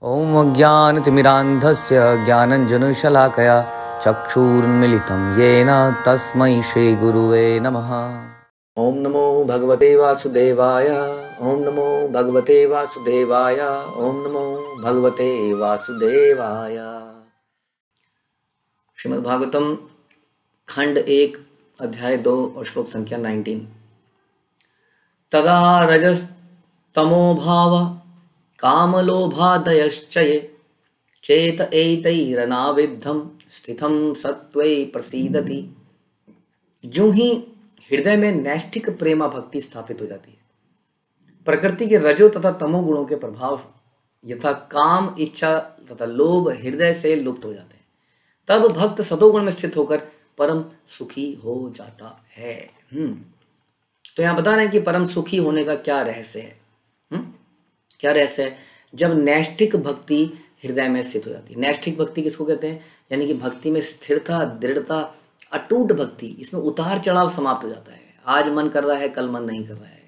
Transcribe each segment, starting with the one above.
ॐ अज्ञानतिमिरान्धस्य ज्ञानञ्जनशलाकया चक्षुरुन्मिलितं येन तस्मै श्रीगुरुवे नमः। ॐ नमो भगवते वासुदेवाय। ॐ नमो भगवते वासुदेवाय। ॐ नमो भगवते वासुदेवाय। श्रीमद् भागवतम खंड 1 अध्याय 2 और श्लोक संख्या 19। तदा रजस्तमो भाव कामलोभादयश्च ये चेत एतैरनाविद्धं स्थितं सत्त्वे प्रसीदति। यूं ही हृदय में नैष्ठिक प्रेमा भक्ति स्थापित हो जाती है, प्रकृति के रजो तथा तमो गुणों के प्रभाव यथा काम, इच्छा तथा लोभ हृदय से लुप्त हो जाते हैं, तब भक्त सतोगुण में स्थित होकर परम सुखी हो जाता है। तो यहाँ बता रहे हैं कि परम सुखी होने का क्या रहस्य है। क्या रहस्य है? जब नैष्ठिक भक्ति हृदय में स्थित हो जाती है। नैष्ठिक भक्ति किसको कहते हैं? यानी कि भक्ति में स्थिरता, दृढ़ता, अटूट भक्ति, इसमें उतार चढ़ाव समाप्त हो जाता है। आज मन कर रहा है, कल मन नहीं कर रहा है,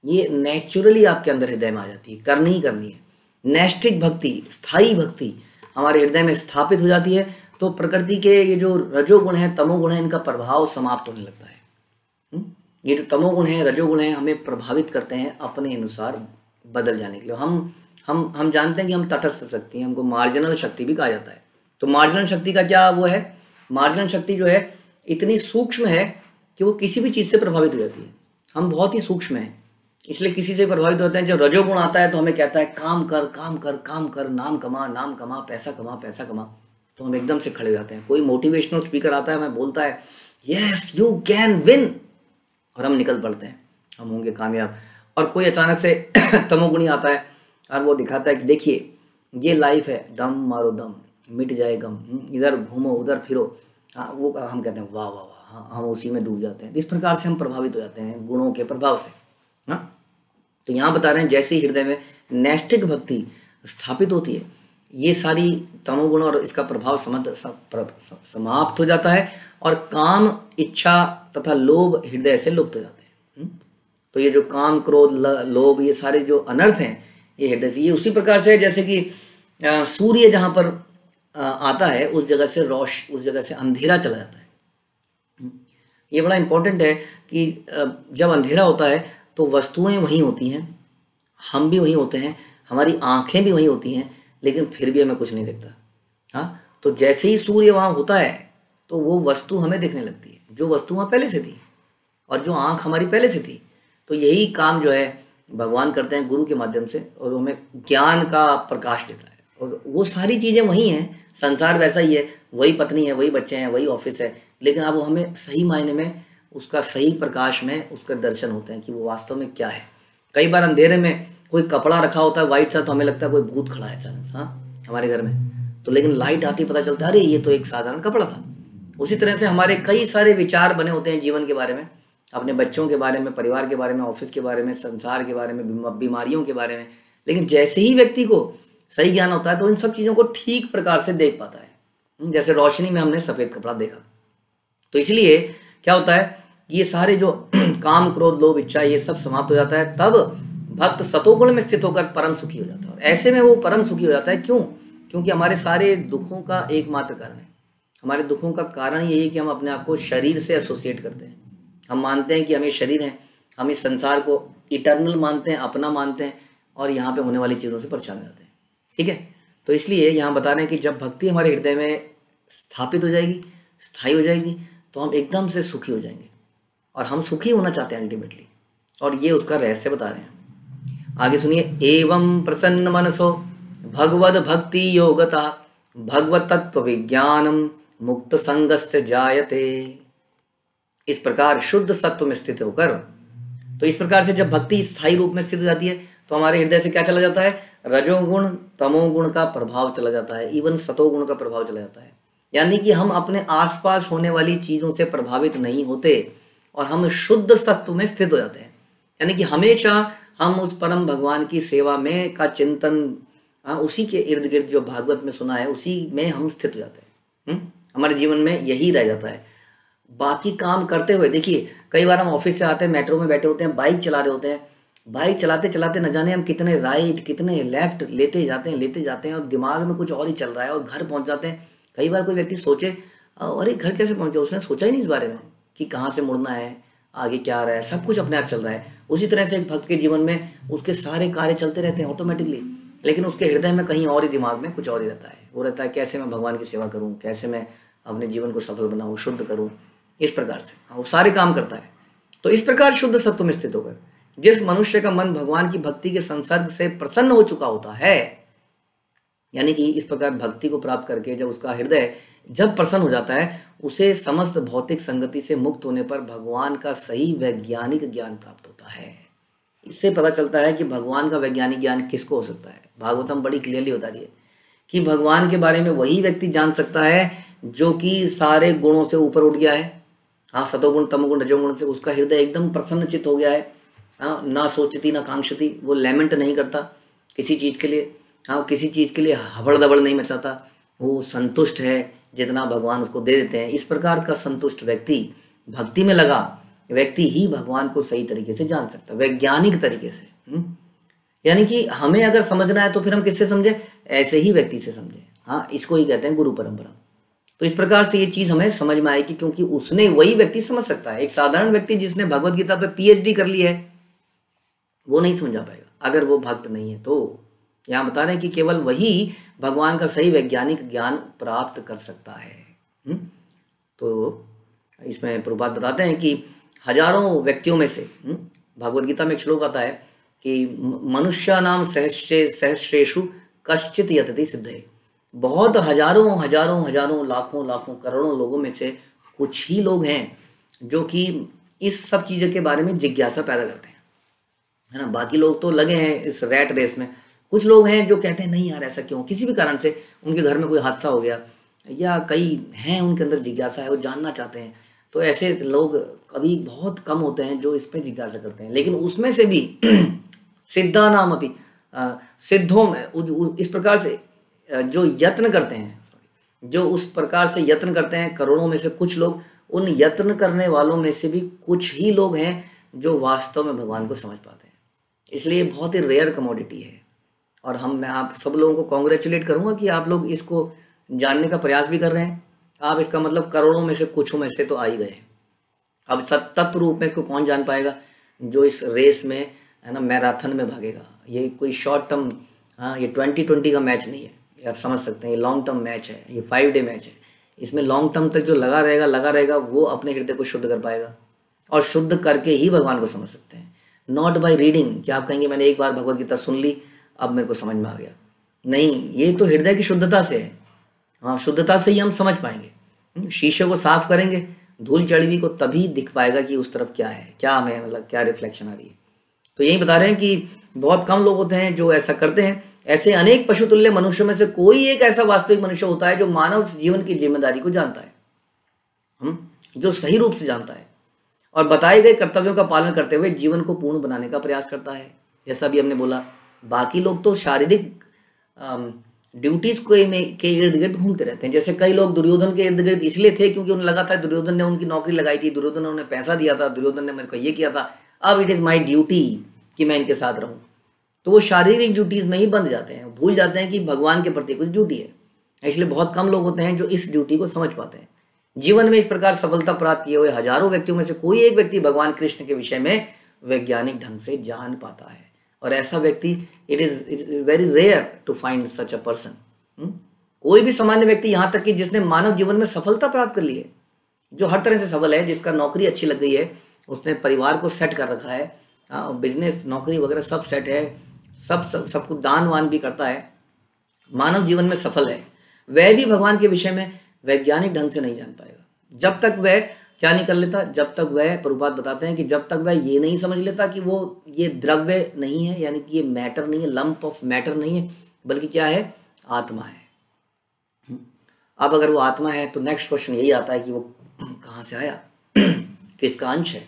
ये नेचुरली आपके अंदर हृदय में आ जाती है, करनी ही करनी है। नैष्ठिक भक्ति, स्थायी भक्ति हमारे हृदय में स्थापित हो जाती है, तो प्रकृति के ये जो रजोगुण है, तमोगुण है, इनका प्रभाव समाप्त होने लगता है। ये जो तमोगुण है, रजोगुण है, हमें प्रभावित करते हैं अपने अनुसार बदल जाने के लिए। हम जानते हैं कि हम तटस्थ शक्ति हैं, हमको मार्जिनल शक्ति भी कहा जाता है। तो मार्जिनल शक्ति का क्या वो है? मार्जिनल शक्ति जो है इतनी सूक्ष्म है कि वो किसी भी चीज़ से प्रभावित हो जाती है। हम बहुत ही सूक्ष्म हैं, इसलिए किसी से प्रभावित होते हैं। जब रजोगुण आता है तो हमें कहता है काम कर, काम कर, काम कर, नाम कमा, नाम कमा, पैसा कमा, पैसा कमा, तो हम एकदम से खड़े हो जाते हैं। कोई मोटिवेशनल स्पीकर आता है, हमें बोलता है यस यू कैन विन, और हम निकल पड़ते हैं, हम होंगे कामयाब। और कोई अचानक से तमोगुणी आता है और वो दिखाता है कि देखिए ये लाइफ है, दम मारो दम, मिट जाए गम, इधर घूमो उधर फिरो, वो हम कहते हैं वाह वाह वाह, हाँ, हम उसी में डूब जाते हैं। इस प्रकार से हम प्रभावित हो जाते हैं गुणों के प्रभाव से। तो यहाँ बता रहे हैं जैसे ही हृदय में नैष्ठिक भक्ति स्थापित होती है, ये सारी तमोगुण और इसका प्रभाव समाप्त हो जाता है, और काम, इच्छा तथा लोभ हृदय से लुप्त हो जाते हैं। तो ये जो काम, क्रोध, लोभ, ये सारे जो अनर्थ हैं ये हृदय से, ये उसी प्रकार से जैसे कि सूर्य जहाँ पर आता है उस जगह से उस जगह से अंधेरा चला जाता है। ये बड़ा इंपॉर्टेंट है कि जब अंधेरा होता है तो वस्तुएं वहीं होती हैं, हम भी वहीं होते हैं, हमारी आंखें भी वहीं होती हैं, लेकिन फिर भी हमें कुछ नहीं दिखता। हाँ, तो जैसे ही सूर्य वहाँ होता है तो वो वस्तु हमें दिखने लगती है, जो वस्तु वहाँ पहले से थी और जो आंख हमारी पहले से थी। तो यही काम जो है भगवान करते हैं गुरु के माध्यम से, और हमें ज्ञान का प्रकाश देता है। और वो सारी चीज़ें वही हैं, संसार वैसा ही है, वही पत्नी है, वही बच्चे हैं, वही ऑफिस है, लेकिन अब हमें सही मायने में उसका सही प्रकाश में उसका दर्शन होते हैं कि वो वास्तव में क्या है। कई बार अंधेरे में कोई कपड़ा रखा होता है वाइट सा, तो हमें लगता है कोई भूत खड़ा है अचानक से, हाँ, हमारे घर में, तो लेकिन लाइट आती पता चलता है अरे ये तो एक साधारण कपड़ा था। उसी तरह से हमारे कई सारे विचार बने होते हैं जीवन के बारे में, अपने बच्चों के बारे में, परिवार के बारे में, ऑफिस के बारे में, संसार के बारे में, बीमारियों के बारे में, लेकिन जैसे ही व्यक्ति को सही ज्ञान होता है तो इन सब चीज़ों को ठीक प्रकार से देख पाता है। जैसे रोशनी में हमने सफ़ेद कपड़ा देखा, तो इसलिए क्या होता है, ये सारे जो काम, क्रोध, लोभ, इच्छा, ये सब समाप्त हो जाता है, तब भक्त सतोगुण में स्थित होकर परम सुखी हो जाता है। और ऐसे में वो परम सुखी हो जाता है। क्यों? क्योंकि हमारे सारे दुखों का एकमात्र कारण है, हमारे दुखों का कारण यही है कि हम अपने आप को शरीर से एसोसिएट करते हैं। हम मानते हैं कि हमें शरीर है, हम इस संसार को इटर्नल मानते हैं, अपना मानते हैं, और यहाँ पे होने वाली चीज़ों से परेशान हो जाते हैं। ठीक है, तो इसलिए यहाँ बता रहे हैं कि जब भक्ति हमारे हृदय में स्थापित हो जाएगी, स्थायी हो जाएगी, तो हम एकदम से सुखी हो जाएंगे, और हम सुखी होना चाहते हैं अल्टीमेटली, और ये उसका रहस्य बता रहे हैं। आगे सुनिए, एवं प्रसन्न मनसो भगवद भक्ति योगता भगवत तत्व विज्ञानम मुक्त संगस्य जायते। इस प्रकार शुद्ध सत्व में स्थित होकर, तो इस प्रकार से जब भक्ति स्थायी रूप में स्थित हो जाती है तो हमारे हृदय से क्या चला जाता है? रजोगुण, तमोगुण का प्रभाव चला जाता है, इवन सतोगुण का प्रभाव चला जाता है। यानी कि हम अपने आसपास होने वाली चीज़ों से प्रभावित नहीं होते, और हम शुद्ध सत्व में स्थित हो जाते हैं। यानी कि हमेशा हम उस परम भगवान की सेवा में का चिंतन, उसी के इर्द गिर्द जो भागवत में सुना है उसी में हम स्थित हो जाते हैं। हमारे जीवन में यही रह जाता है। बाकी काम करते हुए, देखिए कई बार हम ऑफिस से आते हैं, मेट्रो में बैठे होते हैं, बाइक चला रहे होते हैं, बाइक चलाते चलाते न जाने हम कितने राइट कितने लेफ्ट लेते जाते हैं और दिमाग में कुछ और ही चल रहा है और घर पहुंच जाते हैं। कई बार कोई व्यक्ति सोचे अरे घर कैसे पहुंचे, उसने सोचा ही नहीं इस बारे में कि कहाँ से मुड़ना है, आगे क्या आ रहा है, सब कुछ अपने आप चल रहा है। उसी तरह से एक भक्त के जीवन में उसके सारे कार्य चलते रहते हैं ऑटोमेटिकली, लेकिन उसके हृदय में कहीं और ही, दिमाग में कुछ और ही रहता है। वो रहता है कैसे मैं भगवान की सेवा करूँ, कैसे मैं अपने जीवन को सफल बनाऊँ, शुद्ध करूँ, इस प्रकार से वो सारे काम करता है। तो इस प्रकार शुद्ध सत्व में स्थित होकर जिस मनुष्य का मन भगवान की भक्ति के संसर्ग से प्रसन्न हो चुका होता है, यानी कि इस प्रकार भक्ति को प्राप्त करके जब उसका हृदय जब प्रसन्न हो जाता है, उसे समस्त भौतिक संगति से मुक्त होने पर भगवान का सही वैज्ञानिक ज्ञान प्राप्त होता है। इससे पता चलता है कि भगवान का वैज्ञानिक ज्ञान किसको हो सकता है। भागवतम बड़ी क्लियरली बता रही है कि भगवान के बारे में वही व्यक्ति जान सकता है जो कि सारे गुणों से ऊपर उठ गया है। हाँ, सतोगुण तमोगुण रजोगुण से उसका हृदय एकदम प्रसन्नचित हो गया है। हाँ, ना सोचती ना कांक्षती, वो लेमेंट नहीं करता किसी चीज़ के लिए। हाँ, किसी चीज़ के लिए हबड़ दबड़ नहीं मचाता, वो संतुष्ट है जितना भगवान उसको दे देते हैं। इस प्रकार का संतुष्ट व्यक्ति, भक्ति में लगा व्यक्ति ही भगवान को सही तरीके से जान सकता है, वैज्ञानिक तरीके से। यानी कि हमें अगर समझना है तो फिर हम किससे समझे, ऐसे ही व्यक्ति से समझे। हाँ, इसको ही कहते हैं गुरु परंपरा। तो इस प्रकार से ये चीज हमें समझ में आएगी, क्योंकि उसने, वही व्यक्ति समझ सकता है। एक साधारण व्यक्ति जिसने भगवत गीता पे पीएचडी कर ली है वो नहीं समझा पाएगा अगर वो भक्त नहीं है। तो यहाँ बता रहे हैं कि केवल वही भगवान का सही वैज्ञानिक ज्ञान प्राप्त कर सकता है। तो इसमें प्रभुपाद बताते हैं कि हजारों व्यक्तियों में से, भगवत गीता में एक श्लोक आता है कि मनुष्य नाम सहस्रेषु कश्चित यतति सिद्धे। बहुत हजारों हजारों हजारों लाखों लाखों करोड़ों लोगों में से कुछ ही लोग हैं जो कि इस सब चीज़ों के बारे में जिज्ञासा पैदा करते हैं, है ना। बाकी लोग तो लगे हैं इस रैट रेस में। कुछ लोग हैं जो कहते हैं नहीं यार ऐसा क्यों, किसी भी कारण से उनके घर में कोई हादसा हो गया या कई हैं उनके अंदर जिज्ञासा है, वो जानना चाहते हैं। तो ऐसे लोग कभी बहुत कम होते हैं जो इस पर जिज्ञासा करते हैं। लेकिन उसमें से भी सिद्धा नाम अपनी सिद्धों में इस प्रकार से जो यत्न करते हैं, जो उस प्रकार से यत्न करते हैं, करोड़ों में से कुछ लोग, उन यत्न करने वालों में से भी कुछ ही लोग हैं जो वास्तव में भगवान को समझ पाते हैं। इसलिए बहुत ही रेयर कमोडिटी है। और मैं आप सब लोगों को कॉन्ग्रेचुलेट करूंगा कि आप लोग इसको जानने का प्रयास भी कर रहे हैं। आप इसका मतलब करोड़ों में से कुछ में से तो आ ही गए। अब तत्व रूप में इसको कौन जान पाएगा, जो इस रेस में, है ना, मैराथन में भागेगा। ये कोई शॉर्ट टर्म, हाँ, ये 2020 का मैच नहीं है, आप समझ सकते हैं। ये लॉन्ग टर्म मैच है, ये 5 डे मैच है। इसमें लॉन्ग टर्म तक जो लगा रहेगा वो अपने हृदय को शुद्ध कर पाएगा, और शुद्ध करके ही भगवान को समझ सकते हैं। नॉट बाय रीडिंग, क्या आप कहेंगे मैंने एक बार भगवत गीता सुन ली अब मेरे को समझ में आ गया, नहीं, ये तो हृदय की शुद्धता से है। हाँ, शुद्धता से ही हम समझ पाएंगे। शीशे को साफ करेंगे, धूल चढ़ी हुई को, तभी दिख पाएगा कि उस तरफ क्या है, क्या हमें मतलब क्या रिफ्लेक्शन आ रही है। तो यही बता रहे हैं कि बहुत कम लोग होते हैं जो ऐसा करते हैं। ऐसे अनेक पशुतुल्य मनुष्यों में से कोई एक ऐसा वास्तविक मनुष्य होता है जो मानव जीवन की जिम्मेदारी को जानता है, जो सही रूप से जानता है और बताए गए कर्तव्यों का पालन करते हुए जीवन को पूर्ण बनाने का प्रयास करता है। जैसा भी हमने बोला, बाकी लोग तो शारीरिक ड्यूटीज के इर्द गिर्द घूमते रहते हैं। जैसे कई लोग दुर्योधन के इर्द गिर्द इसलिए थे क्योंकि उन्हें लगा था दुर्योधन ने उनकी नौकरी लगाई थी, दुर्योधन ने उन्हें पैसा दिया था, दुर्योधन ने मेरे को ये किया था, अब इट इज माई ड्यूटी कि मैं इनके साथ रहूं। तो वो शारीरिक ड्यूटीज में ही बंध जाते हैं, भूल जाते हैं कि भगवान के प्रति कुछ ड्यूटी है। इसलिए बहुत कम लोग होते हैं जो इस ड्यूटी को समझ पाते हैं। जीवन में इस प्रकार सफलता प्राप्त किए हुए हजारों व्यक्तियों में से कोई एक व्यक्ति भगवान कृष्ण के विषय में वैज्ञानिक ढंग से जान पाता है। और ऐसा व्यक्ति, it is very rare to find such a person. कोई भी सामान्य व्यक्ति, यहाँ तक कि जिसने मानव जीवन में सफलता प्राप्त कर ली है, जो हर तरह से सफल है, जिसका नौकरी अच्छी लग गई है, उसने परिवार को सेट कर रखा है, बिजनेस नौकरी वगैरह सब सेट है, सब कुछ दान वान भी करता है, मानव जीवन में सफल है, वह भी भगवान के विषय में वैज्ञानिक ढंग से नहीं जान पाएगा। जब तक वह क्या नहीं कर लेता, जब तक वह, प्रभुपाद बताते हैं कि जब तक वह ये नहीं समझ लेता कि वो ये द्रव्य नहीं है, यानी कि ये मैटर नहीं है, लंप ऑफ मैटर नहीं है, बल्कि क्या है, आत्मा है। अब अगर वो आत्मा है तो नेक्स्ट क्वेश्चन यही आता है कि वो कहाँ से आया, किसका अंश है।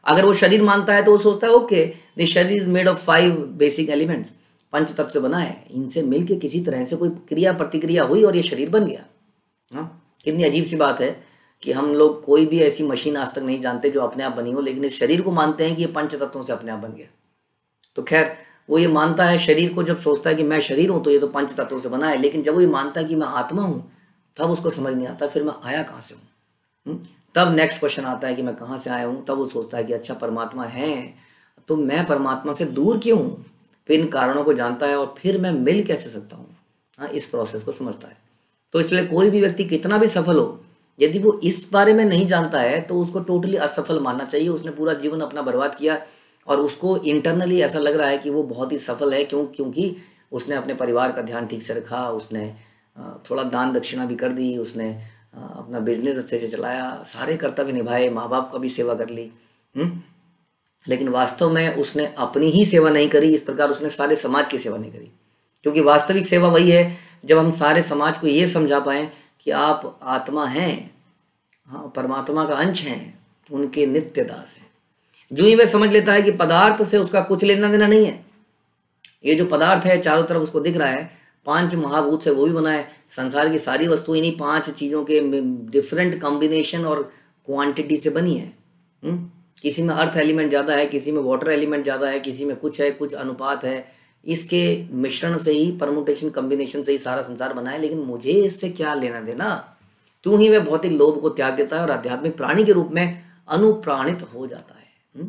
अगर वो शरीर मानता है तो वो सोचता है ओके, दिस शरीर is made of 5 basic elements, 5 तत्व से बना है, इनसे मिलके किसी तरह से कोई क्रिया प्रतिक्रिया हुई और ये शरीर बन गया। हाँ, कितनी अजीब सी बात है कि हम लोग कोई भी ऐसी मशीन आज तक नहीं जानते जो अपने आप बनी हो, लेकिन इस शरीर को मानते हैं कि ये 5 तत्वों से अपने आप बन गया। तो खैर वो ये मानता है, शरीर को जब सोचता है कि मैं शरीर हूँ तो ये तो पंच तत्वों से बना है, लेकिन जब वो ये मानता है कि मैं आत्मा हूँ तब उसको समझ नहीं आता फिर मैं आया कहाँ से हूँ। तब नेक्स्ट क्वेश्चन आता है कि मैं कहाँ से आया हूँ। तब वो सोचता है कि अच्छा परमात्मा है तो मैं परमात्मा से दूर क्यों हूँ, फिर इन कारणों को जानता है और फिर मैं मिल कैसे सकता हूँ। हाँ, इस प्रोसेस को समझता है। तो इसलिए कोई भी व्यक्ति कितना भी सफल हो, यदि वो इस बारे में नहीं जानता है तो उसको टोटली असफल मानना चाहिए। उसने पूरा जीवन अपना बर्बाद किया और उसको इंटरनली ऐसा लग रहा है कि वो बहुत ही सफल है, क्योंकि उसने अपने परिवार का ध्यान ठीक से रखा, उसने थोड़ा दान दक्षिणा भी कर दी, उसने अपना बिजनेस अच्छे से चलाया, सारे कर्तव्य निभाए, माँ बाप का भी सेवा कर ली। लेकिन वास्तव में उसने अपनी ही सेवा नहीं करी, इस प्रकार उसने सारे समाज की सेवा नहीं करी। क्योंकि वास्तविक सेवा वही है जब हम सारे समाज को ये समझा पाएं कि आप आत्मा हैं, हाँ परमात्मा का अंश हैं, उनके नित्य दास हैं। जो ही वह समझ लेता है कि पदार्थ से उसका कुछ लेना देना नहीं है, ये जो पदार्थ है चारों तरफ उसको दिख रहा है, 5 महाभूत से वो भी बना है, संसार की सारी वस्तुएं इन्हीं 5 चीज़ों के डिफरेंट कॉम्बिनेशन और क्वांटिटी से बनी है। किसी में अर्थ एलिमेंट ज़्यादा है, किसी में वाटर एलिमेंट ज़्यादा है, किसी में कुछ है, कुछ अनुपात है, इसके मिश्रण से ही, परमुटेशन कॉम्बिनेशन से ही सारा संसार बना है। लेकिन मुझे इससे क्या लेना देना। तू ही वह भौतिक लोभ को त्याग देता है और आध्यात्मिक प्राणी के रूप में अनुप्राणित हो जाता है।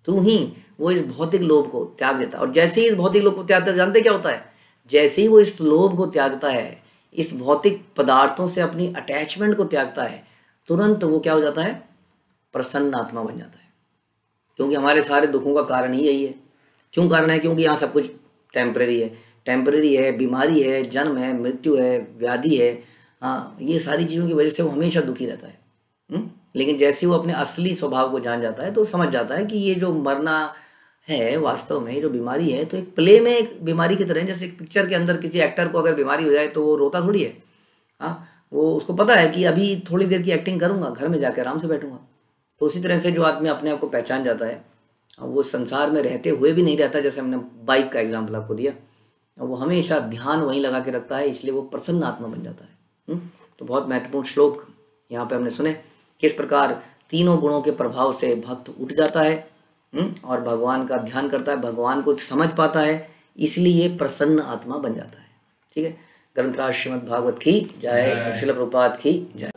तू ही वो इस भौतिक लोभ को त्याग देता है। और जैसे ही इस भौतिक लोभ को त्यागता है, जानते क्या होता है, जैसे ही वो इस लोभ को त्यागता है, इस भौतिक पदार्थों से अपनी अटैचमेंट को त्यागता है, तुरंत वो क्या हो जाता है, प्रसन्न आत्मा बन जाता है। क्योंकि हमारे सारे दुखों का कारण ही यही है। क्यों कारण है? क्योंकि यहाँ सब कुछ टेम्परेरी है, बीमारी है, जन्म है, मृत्यु है, व्याधि है, हाँ ये सारी चीज़ों की वजह से वो हमेशा दुखी रहता है। लेकिन जैसे वो अपने असली स्वभाव को जान जाता है तो समझ जाता है कि ये जो मरना है वास्तव में, ये जो बीमारी है तो एक प्ले में एक बीमारी की तरह है। जैसे एक पिक्चर के अंदर किसी एक्टर को अगर बीमारी हो जाए तो वो रोता थोड़ी है, हाँ वो उसको पता है कि अभी थोड़ी देर की एक्टिंग करूँगा, घर में जाकर आराम से बैठूंगा। तो उसी तरह से जो आदमी अपने आप को पहचान जाता है, वो संसार में रहते हुए भी नहीं रहता। जैसे हमने बाइक का एग्जाम्पल आपको दिया, वो हमेशा ध्यान वहीं लगा के रखता है, इसलिए वो प्रसन्न आत्मा बन जाता है। तो बहुत महत्वपूर्ण श्लोक यहाँ पे हमने सुने, किस प्रकार तीनों गुणों के प्रभाव से भक्त उठ जाता है और भगवान का ध्यान करता है, भगवान को समझ पाता है, इसलिए प्रसन्न आत्मा बन जाता है। ठीक है, ग्रंथराज श्रीमद् भागवत की जय, श्रील प्रभुपाद की जय।